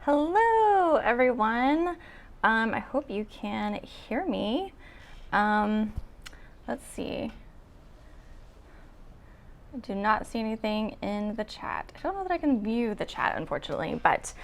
Hello, everyone. I hope you can hear me. Let's see. I do not see anything in the chat. I don't know that I can view the chat, unfortunately, but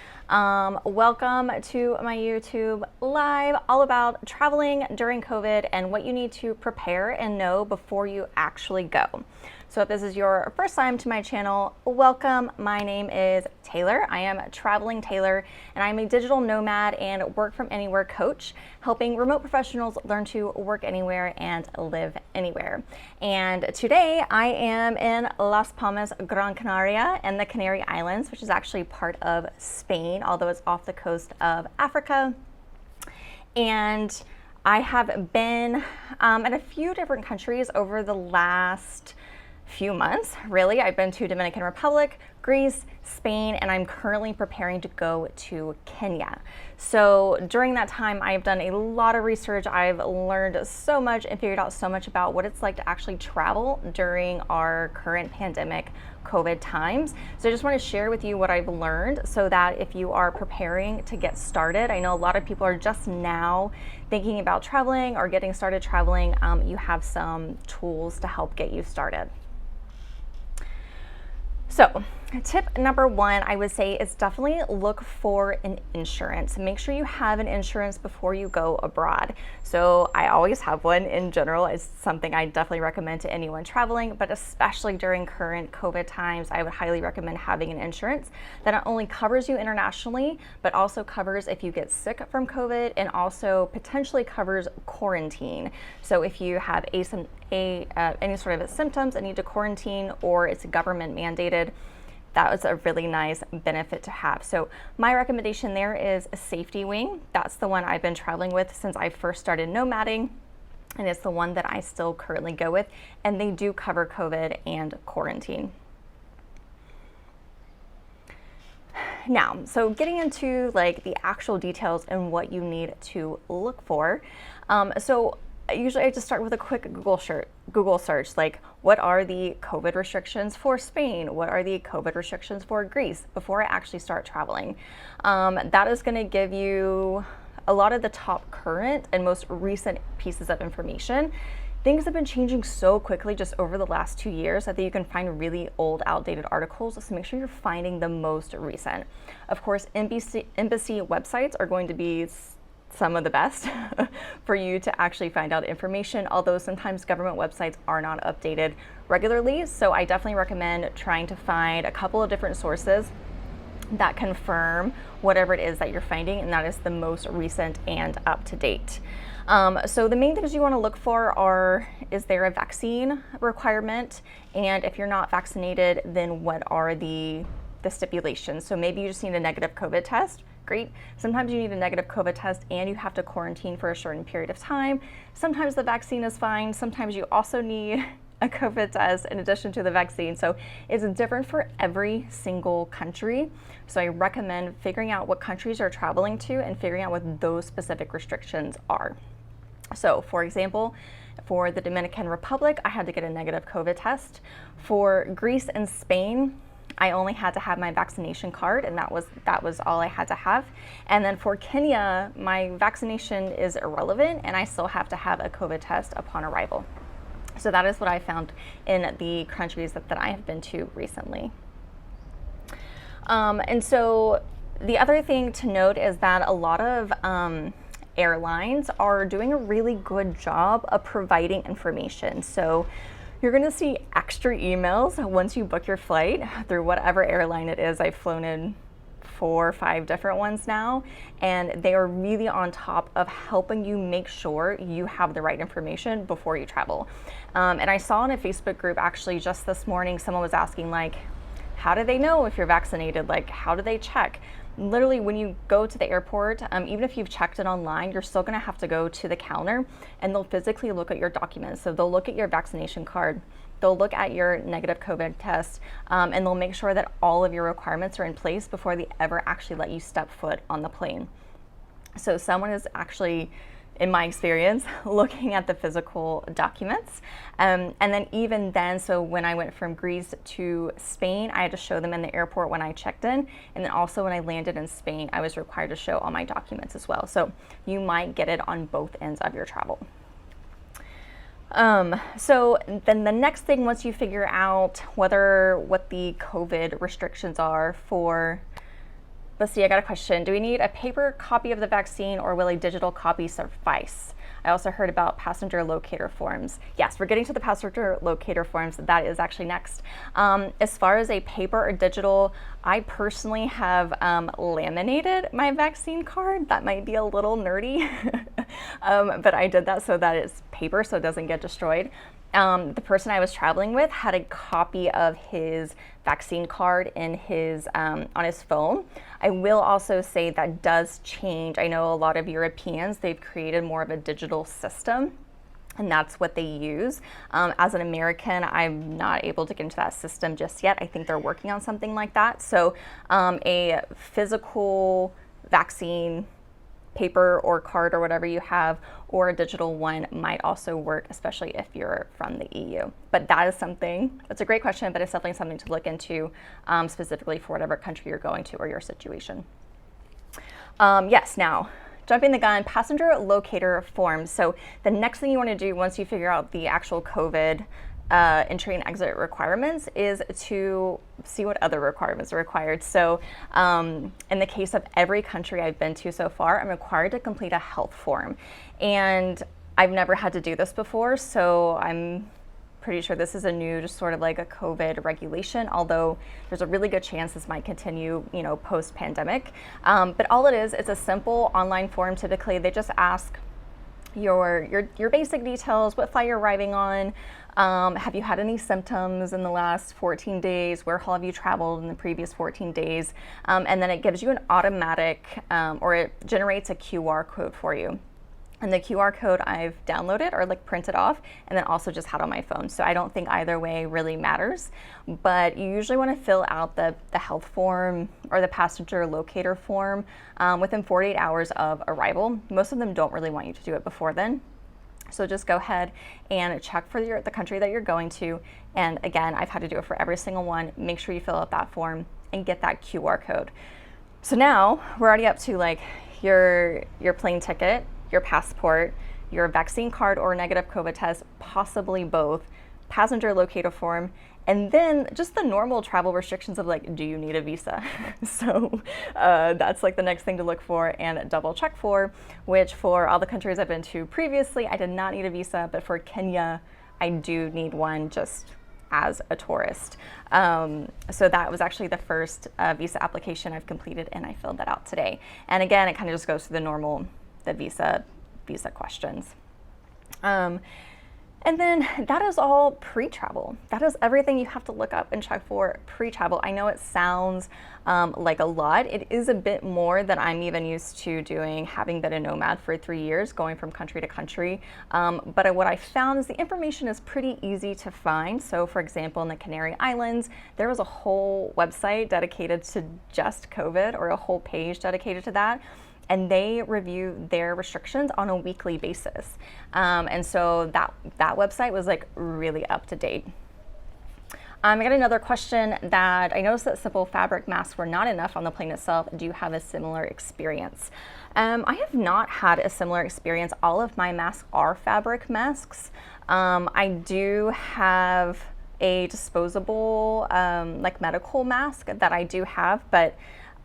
welcome to my YouTube live all about traveling during COVID and what you need to prepare and know before you actually go. So if this is your first time to my channel, welcome. My name is Taylor. I am Traveling Taylor, and I'm a digital nomad and work from anywhere coach, helping remote professionals learn to work anywhere and live anywhere. And today I am in Las Palmas, Gran Canaria, and the Canary Islands, which is actually part of Spain, although it's off the coast of Africa. And I have been in a few different countries over the last few months, really. I've been to Dominican Republic, Greece, Spain, and I'm currently preparing to go to Kenya. So during that time, I've done a lot of research. I've learned so much and figured out so much about what it's like to actually travel during our current pandemic COVID times. So I just want to share with you what I've learned so that if you are preparing to get started, I know a lot of people are just now thinking about traveling or getting started traveling, you have some tools to help get you started. So tip number one, I would say, is definitely look for an insurance. Make sure you have an insurance before you go abroad. So I always have one in general. It's something I definitely recommend to anyone traveling, but especially during current COVID times, I would highly recommend having an insurance that not only covers you internationally, but also covers if you get sick from COVID and also potentially covers quarantine. So if you have any sort of symptoms and need to quarantine or it's government mandated, that was a really nice benefit to have. So my recommendation there is a SafetyWing. That's the one I've been traveling with since I first started nomading, and it's the one that I still currently go with, and they do cover COVID and quarantine. Now, so getting into like the actual details and what you need to look for. Usually I just start with a quick Google search, like what are the COVID restrictions for Spain? What are the COVID restrictions for Greece before I actually start traveling? That is going to give you a lot of the top current and most recent pieces of information. Things have been changing so quickly just over the last 2 years that you can find really old, outdated articles. So make sure you're finding the most recent. Of course, embassy websites are going to be some of the best for you to actually find out information, although sometimes government websites are not updated regularly. So I definitely recommend trying to find a couple of different sources that confirm whatever it is that you're finding, and that is the most recent and up to date. So the main things you want to look for are, is there a vaccine requirement? And if you're not vaccinated, then what are the stipulations? So maybe you just need a negative COVID test. Great. Sometimes you need a negative COVID test and you have to quarantine for a certain period of time. Sometimes the vaccine is fine. Sometimes you also need a COVID test in addition to the vaccine. So it's different for every single country. So I recommend figuring out what countries you're traveling to and figuring out what those specific restrictions are. So for example, for the Dominican Republic, I had to get a negative COVID test. For Greece and Spain, I only had to have my vaccination card, and that was all I had to have. And then for Kenya, my vaccination is irrelevant, and I still have to have a COVID test upon arrival. So that is what I found in the countries that I have been to recently. And so the other thing to note is that a lot of airlines are doing a really good job of providing information. So you're going to see extra emails once you book your flight through whatever airline it is. I've flown in 4 or 5 different ones now, and they are really on top of helping you make sure you have the right information before you travel. And I saw in a Facebook group actually just this morning, someone was asking like, how do they know if you're vaccinated? Like, how do they check? Literally, when you go to the airport, even if you've checked it online, you're still gonna have to go to the counter and they'll physically look at your documents. So they'll look at your vaccination card, they'll look at your negative COVID test, and they'll make sure that all of your requirements are in place before they ever actually let you step foot on the plane. So someone is actually in my experience, looking at the physical documents. And then even then, so when I went from Greece to Spain, I had to show them in the airport when I checked in. And then also when I landed in Spain, I was required to show all my documents as well. So you might get it on both ends of your travel. So then the next thing, once you figure out what the COVID restrictions are for, let's see, I got a question. Do we need a paper copy of the vaccine or will a digital copy suffice? I also heard about passenger locator forms. Yes, we're getting to the passenger locator forms. That is actually next. As far as a paper or digital, I personally have laminated my vaccine card. That might be a little nerdy, but I did that so that it's paper so it doesn't get destroyed. The person I was traveling with had a copy of his vaccine card in his on his phone. I will also say that does change. I know a lot of Europeans, they've created more of a digital system, and that's what they use. As an American, I'm not able to get into that system just yet. I think they're working on something like that. So a physical vaccine paper or card or whatever you have, or a digital one might also work, especially if you're from the EU. But that is something, that's a great question, but it's definitely something to look into specifically for whatever country you're going to or your situation. Yes, now, jumping the gun, passenger locator forms. So the next thing you want to do once you figure out the actual COVID entry and exit requirements is to see what other requirements are required. So in the case of every country I've been to so far, I'm required to complete a health form. And I've never had to do this before, so I'm pretty sure this is a new, just sort of like a COVID regulation, although there's a really good chance this might continue, you know, post-pandemic. But all it is, it's a simple online form. Typically, they just ask your basic details, what flight you're arriving on, have you had any symptoms in the last 14 days, where have you traveled in the previous 14 days, and then it gives you an automatic, or it generates a QR code for you. And the QR code I've downloaded or like printed off and then also just had on my phone. So I don't think either way really matters, but you usually want to fill out the health form or the passenger locator form within 48 hours of arrival. Most of them don't really want you to do it before then. So just go ahead and check for the country that you're going to. And again, I've had to do it for every single one. Make sure you fill out that form and get that QR code. So now we're already up to like your plane ticket, your passport, your vaccine card or negative COVID test, possibly both, passenger locator form, and then just the normal travel restrictions of like, do you need a visa? So that's like the next thing to look for and double check for, which for all the countries I've been to previously, I did not need a visa, but for Kenya, I do need one just as a tourist. So that was actually the first visa application I've completed, and I filled that out today. And again, it kind of just goes through the normal, the visa questions. And then that is all pre-travel. That is everything you have to look up and check for pre-travel. I know it sounds like a lot. It is a bit more than I'm even used to doing, having been a nomad for 3 years, going from country to country. But what I found is the information is pretty easy to find. So for example, in the Canary Islands, there was a whole website dedicated to just COVID, or a whole page dedicated to that. And they review their restrictions on a weekly basis. And so that website was like really up to date. I got another question that I noticed that simple fabric masks were not enough on the plane itself. Do you have a similar experience? I have not had a similar experience. All of my masks are fabric masks. I do have a disposable like medical mask that I do have, but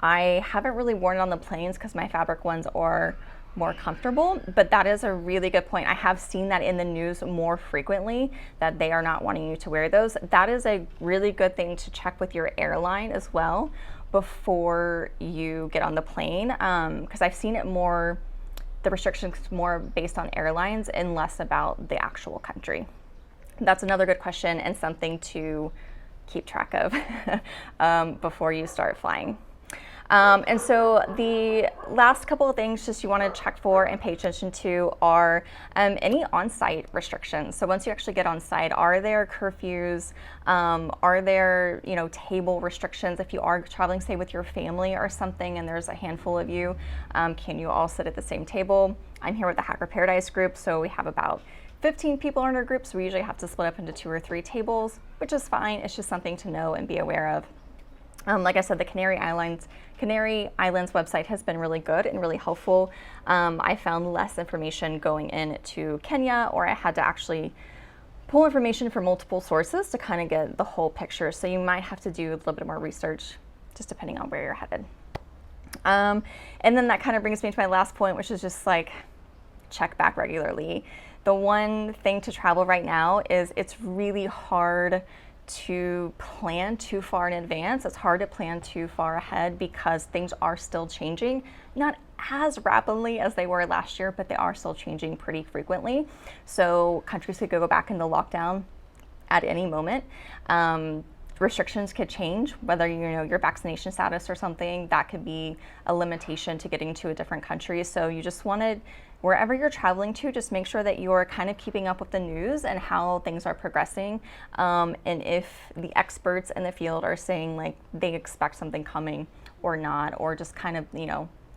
I haven't really worn it on the planes because my fabric ones are more comfortable, but that is a really good point. I have seen that in the news more frequently, that they are not wanting you to wear those. That is a really good thing to check with your airline as well before you get on the plane, because I've seen it more, the restrictions more based on airlines and less about the actual country. That's another good question and something to keep track of before you start flying. And so the last couple of things just you want to check for and pay attention to are any on-site restrictions. So once you actually get on site, are there curfews? Are there, table restrictions? If you are traveling, say, with your family or something, and there's a handful of you, can you all sit at the same table? I'm here with the Hacker Paradise group, so we have about 15 people in our group, so we usually have to split up into 2 or 3 tables, which is fine. It's just something to know and be aware of. Like I said, the Canary Islands website has been really good and really helpful. I found less information going into Kenya, or I had to actually pull information from multiple sources to kind of get the whole picture. So you might have to do a little bit more research, just depending on where you're headed. And then that kind of brings me to my last point, which is just like check back regularly. The one thing to travel right now is it's really hard to plan too far in advance. It's hard to plan too far ahead because things are still changing, not as rapidly as they were last year, but they are still changing pretty frequently. So countries could go back into lockdown at any moment. Restrictions could change, whether your vaccination status or something, that could be a limitation to getting to a different country. So you just wanted, wherever you're traveling to, just make sure that you're kind of keeping up with the news and how things are progressing. And if the experts in the field are saying like they expect something coming or not, or just kind of,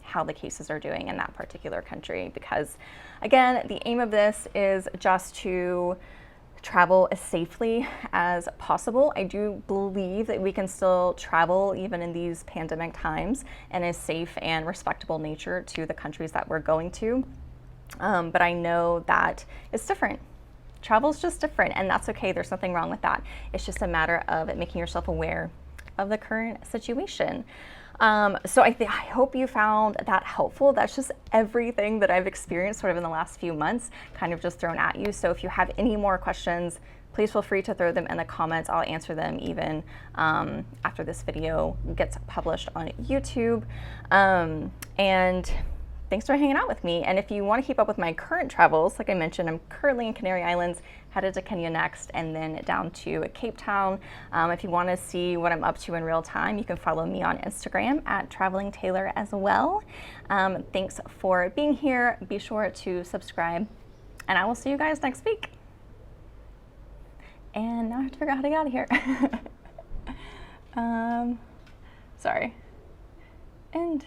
how the cases are doing in that particular country. Because again, the aim of this is just to travel as safely as possible. I do believe that we can still travel even in these pandemic times in a safe and respectable nature to the countries that we're going to. But I know that it's different. Travel's just different, and that's okay. There's nothing wrong with that. It's just a matter of making yourself aware of the current situation. So I hope you found that helpful. That's just everything that I've experienced sort of in the last few months, kind of just thrown at you. So if you have any more questions, please feel free to throw them in the comments. I'll answer them even after this video gets published on YouTube. And thanks for hanging out with me. And if you want to keep up with my current travels, like I mentioned, I'm currently in Canary Islands, headed to Kenya next, and then down to Cape Town. If you want to see what I'm up to in real time, you can follow me on Instagram at Traveling Taylor as well. Thanks for being here. Be sure to subscribe, and I will see you guys next week. And now I have to figure out how to get out of here. Sorry. End.